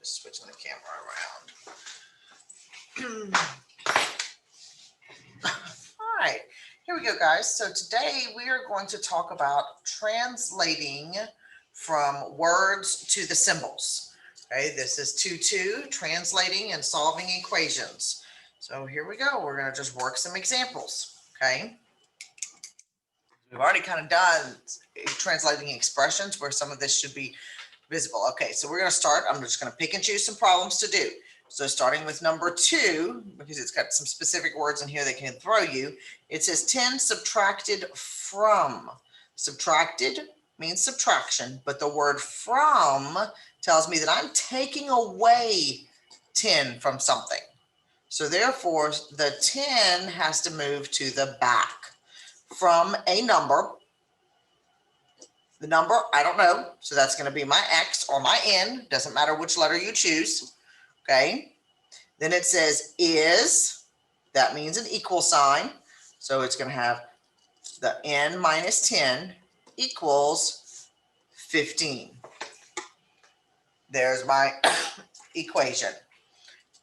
Just switching the camera around. All right, here we go, guys. So today we are going to talk about translating from words to the symbols. Okay, this is 2-2, translating and solving equations. So here we go. We're going to just work some examples. Okay, we've already kind of done translating expressions where some of this should be visible. Okay, so we're going to start. I'm just going to pick and choose some problems to do. So starting with number 2, because it's got some specific words in here that can throw you, it says 10 subtracted from. Subtracted means subtraction, but the word from tells me that I'm taking away 10 from something. So therefore, the 10 has to move to the back from a number. The number, I don't know. So that's going to be my X or my N. Doesn't matter which letter you choose. Okay. Then it says is. That means an equal sign. So it's going to have the N minus 10 equals 15. There's my equation.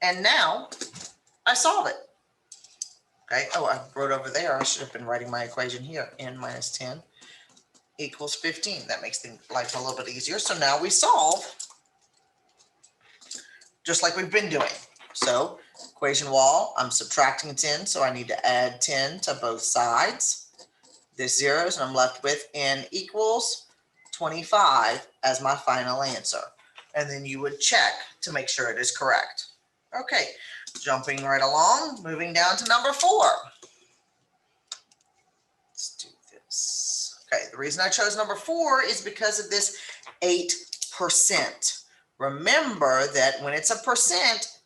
And now I solve it. Okay. Oh, I wrote over there. I should have been writing my equation here. N minus 10 equals 15. That makes life a little bit easier. So now we solve just like we've been doing. So equation wall, I'm subtracting 10, so I need to add 10 to both sides. This zeros, and I'm left with N equals 25 as my final answer. And then you would check to make sure it is correct. Okay, jumping right along, moving down to number 4. Let's do this. Okay, the reason I chose number 4 is because of this 8%. Remember that when it's a percent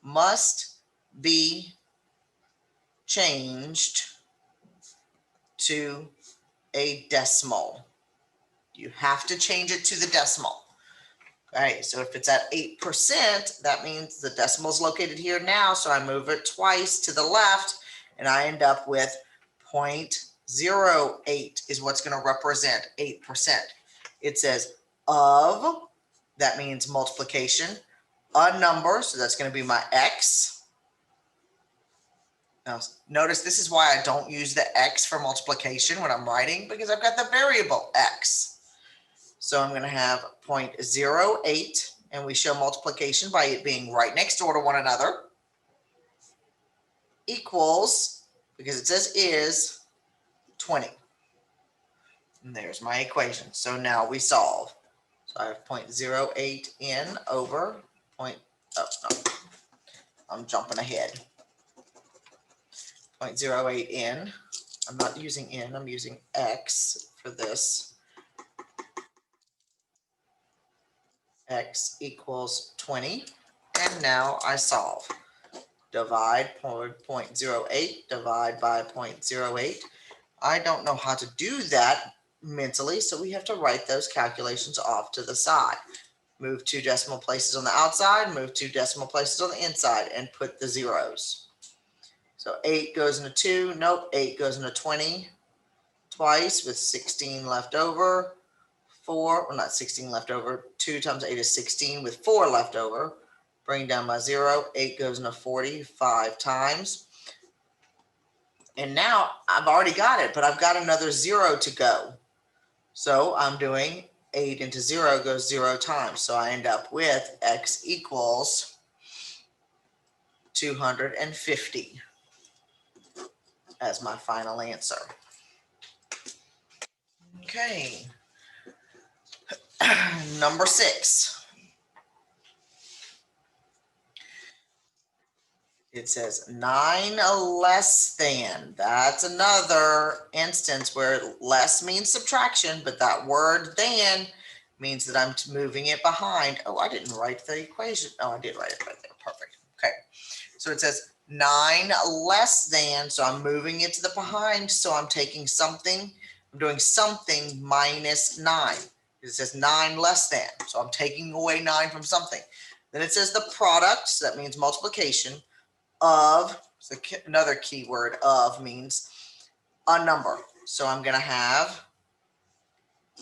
must be changed to a decimal. You have to change it to the decimal. Okay, so if it's at 8%, that means the decimal is located here now, so I move it twice to the left, and I end up with 0.08 is what's going to represent 8%. It says of, that means multiplication, a number, so that's going to be my X. Now, notice this is why I don't use the X for multiplication when I'm writing, because I've got the variable X. So I'm going to have 0.08, and we show multiplication by it being right next door to one another, equals, because it says is, 20. And there's my equation. So now we solve. So I have 0.08 n over I'm jumping ahead. 0.08 n. I'm not using n, I'm using x for this. X equals 20. And now I solve. Divide 0.08, divide by 0.08. I don't know how to do that mentally, so we have to write those calculations off to the side. Move 2 decimal places on the outside, move 2 decimal places on the inside, and put the zeros. So 8 goes into 2, nope, 8 goes into 20 twice with 16 left over. 4, well, not 16 left over, 2 times 8 is 16 with 4 left over. Bring down my 0, 8 goes into 40 5 times. And now I've already got it, but I've got another 0 to go. So I'm doing 8 into 0 goes 0 times. So I end up with X equals 250 as my final answer. Okay. Number 6. It says 9 less than. That's another instance where less means subtraction, but that word than means that I'm moving it behind. Oh, I didn't write the equation. Oh, I did write it right there. Perfect. Okay. So it says 9 less than. So I'm moving it to the behind. So I'm taking something. I'm doing something minus 9. It says 9 less than. So I'm taking away 9 from something. Then it says the product. So that means multiplication. Of, so another key word, of means a number. So I'm going to have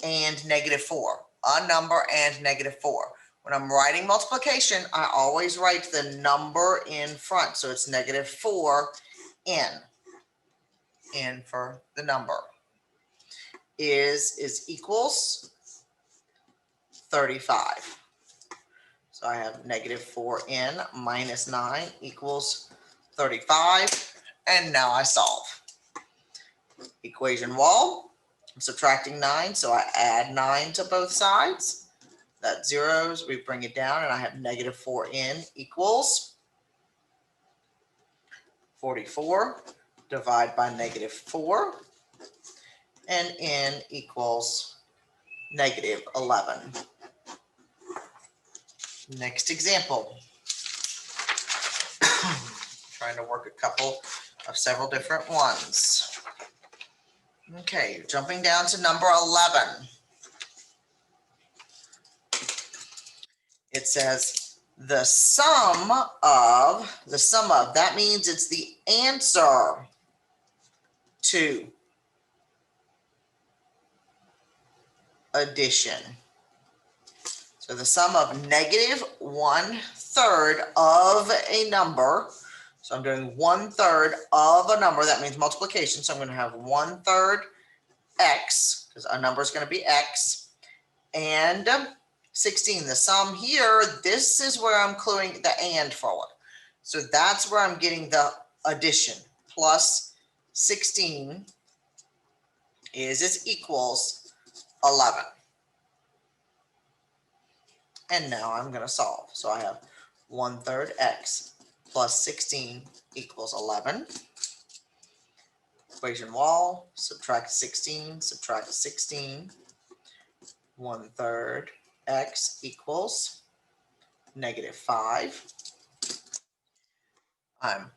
and -4, a number, and -4. When I'm writing multiplication, I always write the number in front. So it's -4 n for the number. Is equals 35. So I have -4n minus 9 equals 35. And now I solve. Equation wall, I'm subtracting 9, so I add 9 to both sides. That zeros, we bring it down, and I have -4n equals 44. Divide by -4, and n equals -11. Next example. Trying to work a couple of several different ones. Okay, jumping down to number 11. It says the sum of, that means it's the answer to addition. So the sum of -1/3 of a number. So I'm doing 1/3 of a number. That means multiplication. So I'm going to have 1/3 x, because a number is going to be x, and 16. The sum here, this is where I'm including the and forward. So that's where I'm getting the addition. Plus 16 is equals 11. And now I'm going to solve. So I have 1/3 x plus 16 equals 11. Equation wall, subtract 16, subtract 16. 1/3 x equals -5. I'm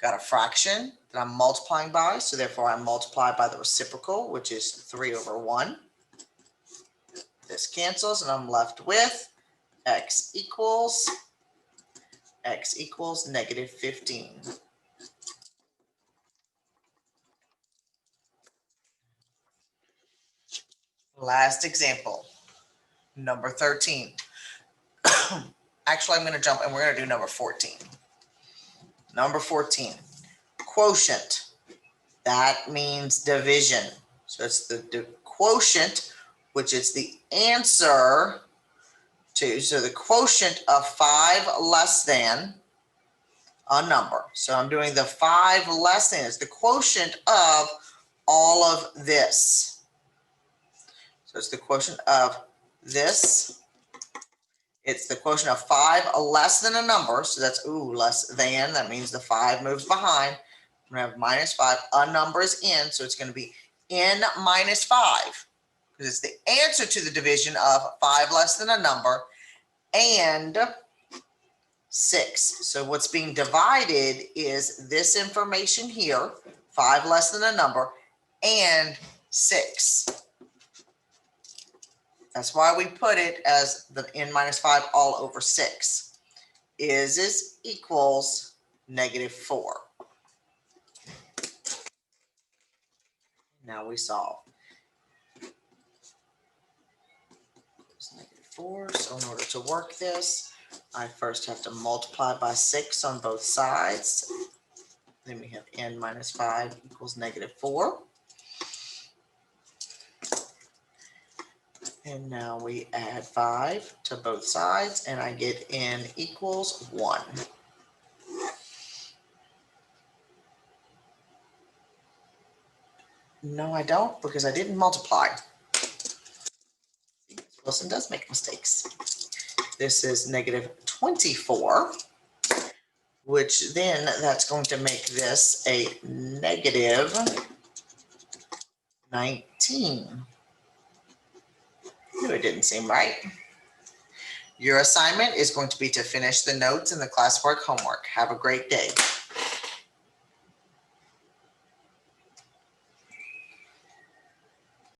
got a fraction that I'm multiplying by, so therefore I multiply by the reciprocal, which is 3/1. This cancels, and I'm left with x equals -15. Last example, number 13. Actually, I'm going to jump and we're going to do number 14. Number 14, quotient. That means division. So it's the quotient, which is the answer to, so the quotient of 5 less than a number. So I'm doing the 5 less than, it's the quotient of all of this. So it's the quotient of this. It's the quotient of 5 less than a number. So that's, less than. That means the 5 moves behind. I'm going to have -5. A number is n. So it's going to be n minus 5. Because it's the answer to the division of 5 less than a number and 6. So what's being divided is this information here, 5 less than a number, and 6. That's why we put it as the n minus 5 all over 6. Is equals -4. Now we solve. It's -4. So in order to work this, I first have to multiply by 6 on both sides. Then we have n minus 5 equals -4. And now we add 5 to both sides, and I get n equals 1. No, I don't, because I didn't multiply. Wilson does make mistakes. This is -24, which then that's going to make this a -19. It didn't seem right. Your assignment is going to be to finish the notes in the classwork homework. Have a great day.